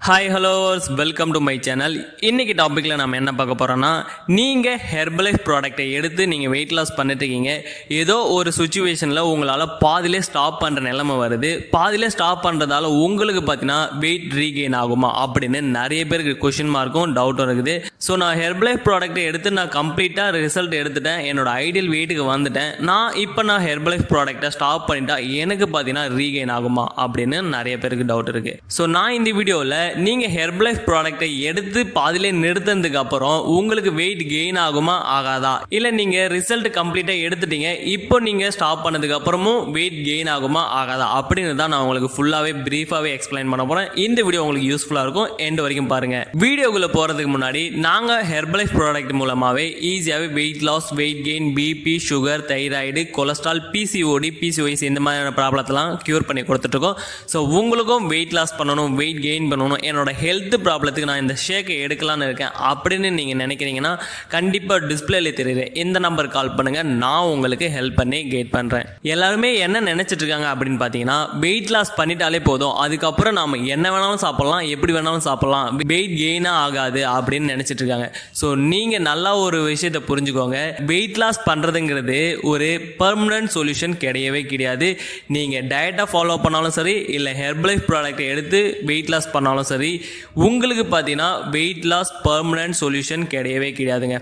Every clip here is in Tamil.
Hi hellos welcome to my channel. இன்றைக்கி டாப்பிக்கில் நம்ம என்ன பார்க்க போகிறோன்னா, நீங்கள் ஹெர்பலைஃப் ப்ராடக்டை எடுத்து நீங்கள் வெயிட் லாஸ் பண்ணிட்டு இருக்கீங்க. ஏதோ ஒரு சுச்சுவேஷனில் உங்களால் பாதிலே ஸ்டாப் பண்ணுற நிலைமை வருது. பாதிலே ஸ்டாப் பண்ணுறதால உங்களுக்கு பார்த்தீங்கன்னா வெயிட் ரீகெயின் ஆகுமா அப்படின்னு நிறைய பேருக்கு கொஷின் மார்க்கும் டவுட்டும் இருக்குது. ஸோ நான் ஹெர்பலைஃப் ப்ராடக்ட்டை எடுத்து நான் கம்ப்ளீட்டாக ரிசல்ட் எடுத்துட்டேன், என்னோட ஐடியல் வெயிட்டுக்கு வந்துட்டேன். இப்போ நான் ஹெர்பலைஃப் ப்ராடக்ட்டை ஸ்டாப் பண்ணிட்டா எனக்கு பார்த்தீங்கன்னா ரீகெயின் ஆகுமா அப்படின்னு நிறைய பேருக்கு டவுட் இருக்குது. ஸோ நான் இந்த வீடியோவில் நீங்கள் ஹெர்பலைஃப் ப்ராடக்ட்டை எடுத்து பாதிலே நிறுத்தினதுக்கு அப்புறம் உங்களுக்கு வெயிட் கெயின் ஆகுமா ஆகாதா, இல்லை நீங்கள் ரிசல்ட் கம்ப்ளீட்டாக எடுத்துட்டீங்க இப்போ நீங்கள் ஸ்டாப் பண்ணதுக்கு அப்புறமும் வெயிட் கெயின் ஆகுமா ஆகாதா அப்படின்னு தான் நான் உங்களுக்கு ஃபுல்லாகவே பிரீஃபாகவே எக்ஸ்பிளைன் பண்ண போகிறேன். இந்த வீடியோ உங்களுக்கு யூஸ்ஃபுல்லாக இருக்கும், எண்ட் வரைக்கும் பாருங்கள். வீடியோக்குள்ளே போகிறதுக்கு முன்னாடி நாங்கள் ஹெர்பலைஃப் ப்ராடக்ட் மூலமாகவே ஈஸியாகவே weight loss, weight gain, BP, sugar, thyroid, cholesterol, PCOD, PCOS இந்த மாதிரியான ப்ராப்ளத்தெல்லாம் க்யூர் பண்ணி கொடுத்துட்ருக்கோம். ஸோ உங்களுக்கும் வெயிட் லாஸ் பண்ணணும், வெயிட் கெயின் பண்ணணும், என்னோட ஹெல்த் ப்ராப்ளத்துக்கு நான் இந்த ஷேக்கை எடுக்கலான்னு இருக்கேன் அப்படின்னு நீங்கள் நினைக்கிறீங்கன்னா கண்டிப்பாக டிஸ்பிளேல தெரியுது இந்த நம்பர் கால் பண்ணுங்கள், நான் உங்களுக்கு ஹெல்ப் பண்ணி கைட் பண்ணுறேன். எல்லாருமே என்ன நினச்சிட்டு இருக்காங்க அப்படின்னு பார்த்தீங்கன்னா, வெயிட் லாஸ் பண்ணிட்டாலே போதும், அதுக்கப்புறம் நாம் என்ன வேணாலும் சாப்பிட்லாம், எப்படி வேணாலும் சாப்பிட்லாம், வெயிட் கெயினாக ஆகாது அப்படின்னு நினச்சிட்டு இருக்காங்க. ஸோ நீங்கள் நல்லா ஒரு விஷயத்தை புரிஞ்சுக்கோங்க, வெயிட் லாஸ் பண்ணுறதுங்கிறது ஒரு பெர்மனன்ட் சொல்யூஷன் கிடையவே கிடையாது. நீங்கள் டயட்டை ஃபாலோ பண்ணாலும் சரி, இல்லை ஹெர்பலைஃப் ப்ராடக்ட்டை எடுத்து வெயிட் லாஸ் பண்ணாலும் சரி, உங்களுக்கு பார்த்தீங்கன்னா வெயிட் லாஸ் பெர்மனன்ட் சொல்யூஷன் கிடையவே கிடையாதுங்க.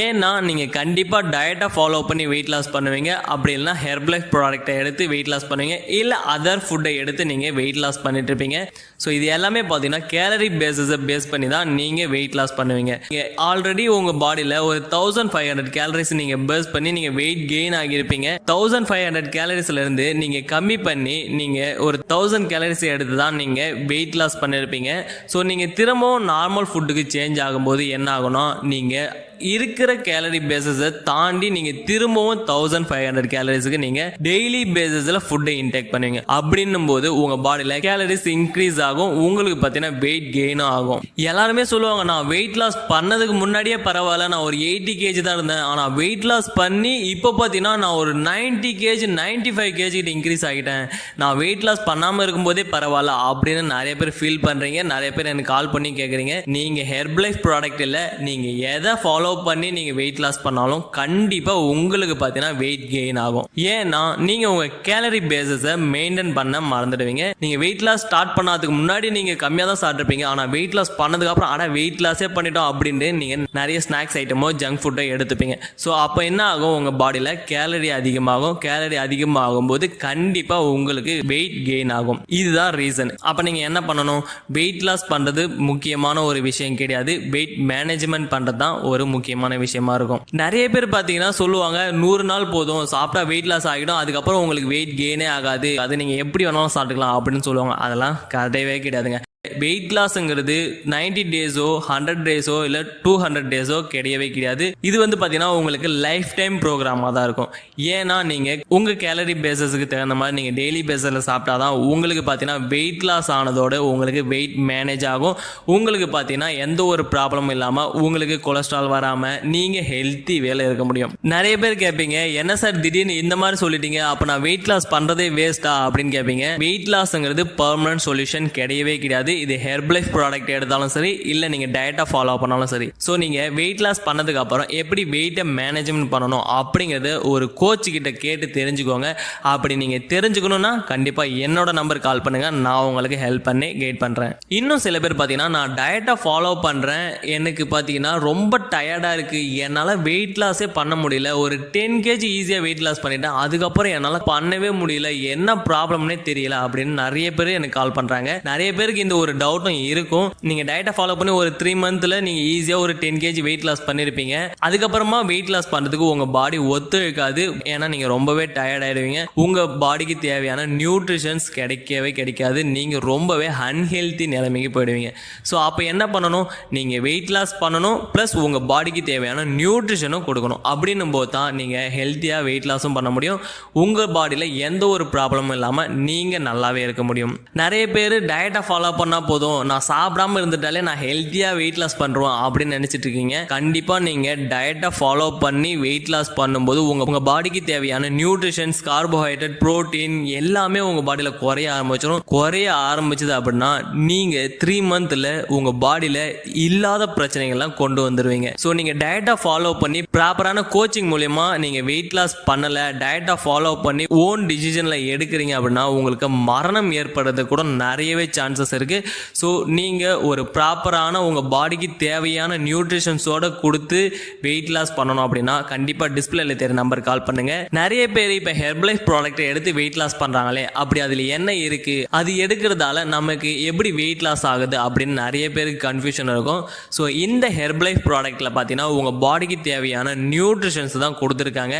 ஏன்னா நீங்கள் கண்டிப்பாக டயட்டை ஃபாலோ பண்ணி வெயிட் லாஸ் பண்ணுவீங்க, அப்படி இல்லைனா ஹெர்பலைஃப் ப்ராடக்ட்டை எடுத்து வெயிட் லாஸ் பண்ணுவீங்க, இல்லை அதர் ஃபுட்டை எடுத்து நீங்கள் வெயிட் லாஸ் பண்ணிட்டு இருப்பீங்க. ஸோ இது எல்லாமே பார்த்தீங்கன்னா கேலரி பேஸஸை பேஸ் பண்ணி தான் நீங்கள் வெயிட் லாஸ் பண்ணுவீங்க. நீங்கள் ஆல்ரெடி உங்கள் பாடியில் ஒரு 1500 கேலரிஸ் நீங்கள் பேஸ் பண்ணி நீங்கள் வெயிட் கெயின் ஆகியிருப்பீங்க. 1500 கேலரிஸ்லேருந்து நீங்கள் கம்மி பண்ணி நீங்கள் ஒரு 1000 கேலரிஸ் எடுத்து தான் நீங்கள் வெயிட் லாஸ் பண்ணியிருப்பீங்க. ஸோ நீங்கள் திரும்பவும் நார்மல் ஃபுட்டுக்கு சேஞ்ச் ஆகும்போது என்ன ஆகும்னா, நீங்கள் இருக்கிற கேலரி பேஸஸை தாண்டி நீங்கள் திரும்பவும் 1500 கேலரிஸுக்கு நீங்கள் டெய்லி பேஸஸில் ஃபுட்டை இன்டேக் பண்ணுவீங்க. அப்படின்னும் போது உங்கள் பாடியில் கேலரிஸ் இன்க்ரீஸ் ஆகும், உங்களுக்கு பார்த்தீங்கன்னா வெயிட் கெயினும் ஆகும். எல்லாருமே சொல்லுவாங்க, நான் வெயிட் லாஸ் பண்ணதுக்கு முன்னாடியே பரவாயில்ல, நான் ஒரு 80 கேஜி தான் இருந்தேன், ஆனால் வெயிட் லாஸ் பண்ணி இப்போ பார்த்தீங்கன்னா நான் ஒரு 90 கேஜி 95 கேஜிக்கிட்ட இன்க்ரீஸ் ஆகிட்டேன், நான் வெயிட் லாஸ் பண்ணாமல் இருக்கும்போதே பரவாயில்ல அப்படின்னு நிறைய பேர் ஃபீல் பண்ணுறீங்க. நிறைய பேர் எனக்கு கால் பண்ணி கேட்குறீங்க. நீங்கள் ஹெர்பலைஃப் ப்ராடக்ட் இல்லை, நீங்கள் எதை ஃபாலோ பண்ணி நீங்கள் வெயிட் லாஸ் பண்ணாலும் கண்டிப்பாக உங்களுக்கு பார்த்தீங்கன்னா வெயிட் கெயின் ஆகும். ஏன்னா நீங்கள் உங்கள் கேலரி பேஸஸை மெயின்டைன் பண்ண மறந்துடுவீங்க. நீங்கள் வெயிட் லாஸ் ஸ்டார்ட் பண்ணாததுக்கு முன்னாடி நீங்கள் கம்மியாக தான் சாப்பிட்ருப்பீங்க, ஆனால் வெயிட் லாஸ் பண்ணதுக்கப்புறம் ஆனால் வெயிட் லாஸே பண்ணிட்டோம் அப்படின்ட்டு நீங்கள் நிறைய ஸ்நாக்ஸ் ஐட்டமோ ஜங்க் ஃபுட்டோ எடுத்துப்பீங்க. ஸோ அப்போ என்ன ஆகும், உங்கள் பாடியில் கேலரி அதிகமாகும். கேலரி அதிகமாகும் போது கண்டிப்பாக உங்களுக்கு வெயிட் கெயின் ஆகும். இதுதான் ரீசன். அப்போ நீங்கள் என்ன பண்ணணும், வெயிட் லாஸ் பண்ணுறது முக்கியமான ஒரு விஷயம் கிடையாது, வெயிட் மேனேஜ்மெண்ட் பண்ணுறது தான் ஒரு முக்கியமான விஷயமா இருக்கும். நிறைய பேர் பார்த்தீங்கன்னா சொல்லுவாங்க, 100 நாள் போதும் சாப்பிட்டா வெயிட் லாஸ் ஆகிடும், அதுக்கப்புறம் உங்களுக்கு வெயிட் கெயினே ஆகாது, அது நீங்கள் எப்படி வேணாலும் சாப்பிட்டுக்கலாம் அப்படின்னு சொல்லுவாங்க. அதெல்லாம் கிடையவே கிடையாதுங்க. வெயிட் லாஸ்ங்கிறது 90 டேஸோ 100 டேஸோ இல்லை 200 டேஸோ கிடையவே கிடையாது. இது பார்த்தீங்கன்னா உங்களுக்கு லைஃப் டைம் ப்ரோக்ராமாக தான் இருக்கும். ஏன்னா நீங்கள் உங்கள் கேலரி பேஸஸுக்கு தகுந்த மாதிரி நீங்கள் டெய்லி பேஸில் சாப்பிட்டா தான் உங்களுக்கு பார்த்தீங்கன்னா வெயிட் லாஸ் ஆனதோடு உங்களுக்கு வெயிட் மேனேஜ் ஆகும். உங்களுக்கு பார்த்தீங்கன்னா எந்த ஒரு ப்ராப்ளமும் இல்லாமல் உங்களுக்கு கொலஸ்ட்ரால் வராமல் நீங்கள் ஹெல்த்தி வேலை இருக்க முடியும். நிறைய பேர் கேட்பீங்க, என்ன சார் திடீர்னு இந்த மாதிரி சொல்லிட்டீங்க, அப்போ நான் வெயிட் லாஸ் பண்ணுறதே வேஸ்ட்டா அப்படின்னு கேட்பீங்க. வெயிட் லாஸ்ங்கிறது பெர்மனன்ட் சொல்யூஷன் கிடையவே கிடையாது. இது ஹெர்பலைஃப் ப்ராடக்ட் எடுத்தாலும் சரி, இல்லை நீங்கள் டயட்டை ஃபாலோ பண்ணாலும் சரி. ஸோ நீங்கள் வெயிட் லாஸ் பண்ணதுக்கு அப்புறம் எப்படி வெயிட்டை மேனேஜ்மெண்ட் பண்ணணும் அப்படிங்கிறது ஒரு கோச் கிட்ட கேட்டு தெரிஞ்சுக்கோங்க. அப்படி நீங்கள் தெரிஞ்சுக்கணும்னா கண்டிப்பாக என்னோட நம்பர் கால் பண்ணுங்க, நான் உங்களுக்கு ஹெல்ப் பண்ணி கைட் பண்ணுறேன். இன்னும் சில பேர் பார்த்தீங்கன்னா, நான் டயட்டை ஃபாலோ பண்ணுறேன், எனக்கு பார்த்தீங்கன்னா ரொம்ப டயர்டாக இருக்குது, என்னால் வெயிட் லாஸே பண்ண முடியல, ஒரு 10 கேஜி ஈஸியாக வெயிட் லாஸ் பண்ணிட்டேன், அதுக்கப்புறம் என்னால் பண்ணவே முடியல, என்ன ப்ராப்ளம்னே தெரியல அப்படின்னு நிறைய பேர் எனக்கு கால் பண்ணுறாங்க. நிறைய பேருக்கு இந்த ஒரு டவுட்டும் இருக்கும். நீங்க டயட்டை ஃபாலோ பண்ணி ஒரு 3 மந்த்ல நீங்க ஈஸியா ஒரு 10 கேஜி வெயிட் லாஸ் பண்ணிருப்பீங்க, அதுக்கப்புறமா வெயிட் லாஸ் பண்றதுக்கு உங்க பாடி ஒத்துழைக்காது, ஏன்னா நீங்க ரொம்பவே டயர்ட் ஆயிடுவீங்க, உங்க பாடிக்கு தேவையான நியூட்ரிஷன்ஸ் கிடைக்கவே கிடைக்காது, நீங்க ரொம்பவே அன்ஹெல்தி நிலைமைக்கு போயிடுவீங்க. ஸோ அப்போ என்ன பண்ணணும், நீங்க வெயிட் லாஸ் பண்ணணும், பிளஸ் உங்க பாடிக்கு தேவையான நியூட்ரிஷனும் கொடுக்கணும். அப்படின்னும் போது தான் நீங்க ஹெல்த்தியா வெயிட் லாஸும் பண்ண முடியும், உங்க பாடியில எந்த ஒரு ப்ராப்ளமும் இல்லாம நீங்க நல்லாவே இருக்க முடியும். நிறைய பேர் டயட்டை ஃபாலோ பண்ண பண்ணால் போதும், நான் சாப்பிடாம இருந்துட்டாலே நான் ஹெல்த்தியாக வெயிட் லாஸ் பண்ணுறோம் அப்படின்னு நினச்சிட்டு இருக்கீங்க. கண்டிப்பாக நீங்கள் டயட்டை ஃபாலோ பண்ணி வெயிட் லாஸ் பண்ணும்போது உங்கள் பாடிக்கு தேவையான நியூட்ரிஷன்ஸ், கார்போஹைட்ரேட், ப்ரோட்டீன் எல்லாமே உங்கள் பாடியில் குறைய ஆரம்பிச்சிடும். குறைய ஆரம்பிச்சது அப்படின்னா நீங்கள் 3 மந்த்தில் உங்கள் பாடியில் இல்லாத பிரச்சனைகள்லாம் கொண்டு வந்துடுவீங்க. ஸோ நீங்கள் டயட்டை ஃபாலோ பண்ணி ப்ராப்பரான கோச்சிங் மூலயமா நீங்கள் வெயிட் லாஸ் பண்ணலை, டயட்டை ஃபாலோ பண்ணி ஓன் டிசிஷனில் எடுக்கிறீங்க அப்படின்னா உங்களுக்கு மரணம் ஏற்படுறது கூட நிறையவே சான்சஸ் இருக்குது. ஸோ நீங்கள் ஒரு ப்ராப்பரான உங்கள் பாடிக்கு தேவையான நியூட்ரிஷன்ஸோடு கொடுத்து வெயிட் லாஸ் பண்ணணும் அப்படின்னா கண்டிப்பாக டிஸ்பிளேல தெரிய நம்பர் கால் பண்ணுங்கள். நிறைய பேர் இப்போ ஹெர்பலைஃப் ப்ராடக்ட்டை எடுத்து வெயிட் லாஸ் பண்ணுறாங்களே, அப்படி அதில் என்ன இருக்குது, அது எடுக்கிறதால நமக்கு எப்படி வெயிட் லாஸ் ஆகுது அப்படின்னு நிறைய பேருக்கு கன்ஃபியூஷன் இருக்கும். ஸோ இந்த ஹெர்பலைஃப் ப்ராடக்ட்டில் பார்த்தீங்கன்னா உங்கள் பாடிக்கு தேவையான நியூட்ரிஷன்ஸ் தான் கொடுத்துருக்காங்க,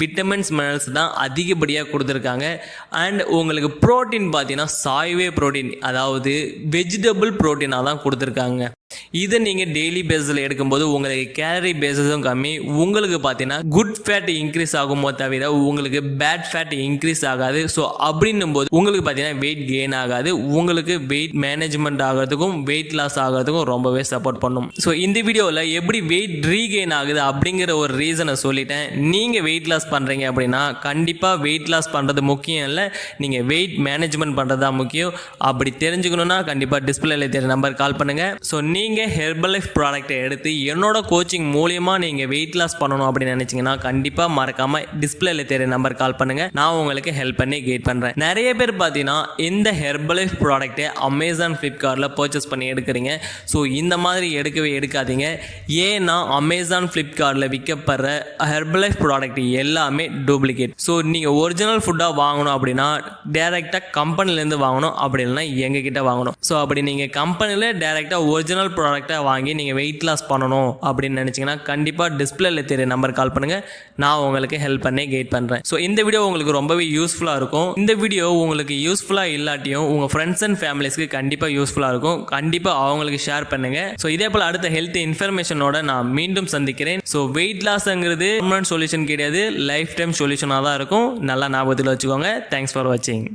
விட்டமின்ஸ், மினரல்ஸ் தான் அதிகப்படியாக கொடுத்துருக்காங்க. அண்ட் உங்களுக்கு ப்ரோட்டீன் பார்த்தீங்கன்னா சாய்வே ப்ரோட்டீன், அதாவது வெஜிடபிள் ப்ரோட்டீனாக தான் கொடுத்துருக்காங்க. இதை நீங்கள் டெய்லி பேஸில் எடுக்கும்போது உங்களுக்கு கேலரி பேஸஸும் கம்மி, உங்களுக்கு பார்த்தீங்கன்னா குட் ஃபேட் இன்க்ரீஸ் ஆகுமோ தவிர உங்களுக்கு பேட் ஃபேட் இன்க்ரீஸ் ஆகாது. ஸோ அப்படின்னும் போது உங்களுக்கு பார்த்தீங்கன்னா வெயிட் கெயின் ஆகாது, உங்களுக்கு வெயிட் மேனேஜ்மெண்ட் ஆகிறதுக்கும் வெயிட் லாஸ் ஆகிறதுக்கும் ரொம்பவே சப்போர்ட் பண்ணும். ஸோ இந்த வீடியோவில் எப்படி வெயிட் ரீகெயின் ஆகுது அப்படிங்கிற ஒரு ரீசனை சொல்லிட்டேன். நீங்கள் வெயிட் லாஸ் பண்ணுறீங்க அப்படின்னா கண்டிப்பாக வெயிட் லாஸ் பண்ணுறது முக்கியம் இல்லை, நீங்கள் வெயிட் மேனேஜ்மெண்ட் பண்ணுறது தான் முக்கியம். அப்படி தெரிஞ்சுக்கணுன்னா கண்டிப்பாக டிஸ்பிளேல தெரிய நம்பர் கால் பண்ணுங்கள். ஸோ நீங்கள் ஹெர்பலைஃப் ப்ராடக்ட்டை எடுத்து என்னோட கோச்சிங் மூலியமாக நீங்கள் வெயிட் லாஸ் பண்ணணும் அப்படின்னு நினச்சிங்கன்னா கண்டிப்பாக மறக்காமல் டிஸ்பிளேல தெரிய நம்பர் கால் பண்ணுங்கள், நான் உங்களுக்கு ஹெல்ப் பண்ணி கைட் பண்ணுறேன். நிறைய பேர் பார்த்தீங்கன்னா இந்த ஹெர்பலைஃப் ப்ராடக்ட்டை அமேசான், ஃப்ளிப்கார்ட்டில் பர்ச்சேஸ் பண்ணி எடுக்கிறீங்க. ஸோ இந்த மாதிரி எடுக்கவே எடுக்காதீங்க. ஏன்னா அமேசான், ஃப்ளிப்கார்ட்டில் விற்கப்படுற ஹெர்பலைஃப் ப்ராடக்ட் எல்லாமே டூப்ளிகேட். ஸோ நீங்கள் ஒரிஜினல் ஃபுட்டாக வாங்கணும் அப்படின்னா டேரெக்டாக கம்பெனிலேருந்து வாங்கணும், அப்படி இல்லைன்னா எங்ககிட்ட வாங்கணும். ஸோ அப்படி நீங்கள் கம்பெனியில் டேரெக்டாக ஒரிஜினல் ப்ராடக்ட்டை வாங்கி நீங்கள் வெயிட் லாஸ் பண்ணணும் அப்படின்னு நினச்சிங்கன்னா கண்டிப்பாக டிஸ்பிளேல தெரிய நம்பர் கால் பண்ணுங்கள், நான் உங்களுக்கு ஹெல்ப் பண்ணி கைட் பண்ணுறேன். ஸோ இந்த வீடியோ உங்களுக்கு ரொம்பவே யூஸ்ஃபுல்லாக இருக்கும். இந்த வீடியோ உங்களுக்கு யூஸ்ஃபுல்லாக இல்லாட்டியும் உங்கள் ஃப்ரெண்ட்ஸ் அண்ட் ஃபேமிலிஸ்க்கு கண்டிப்பாக யூஸ்ஃபுல்லாக இருக்கும். கண்டிப்பாக அவங்களுக்கு ஷேர் பண்ணுங்கள். ஸோ இதே போல் அடுத்த ஹெல்த் இன்ஃபர்மேஷனோட நான் மீண்டும் சந்திக்கிறேன். ஸோ வெயிட் லாஸ்ங்கிறது பர்மனன்ட் சொல்யூஷன் கிடையாது, லைஃப் டைம் சொல்யூஷனாக தான் இருக்கும். நல்லா ஞாபகத்தில் வச்சுக்கோங்க. தேங்க்ஸ் ஃபார் வாட்சிங்.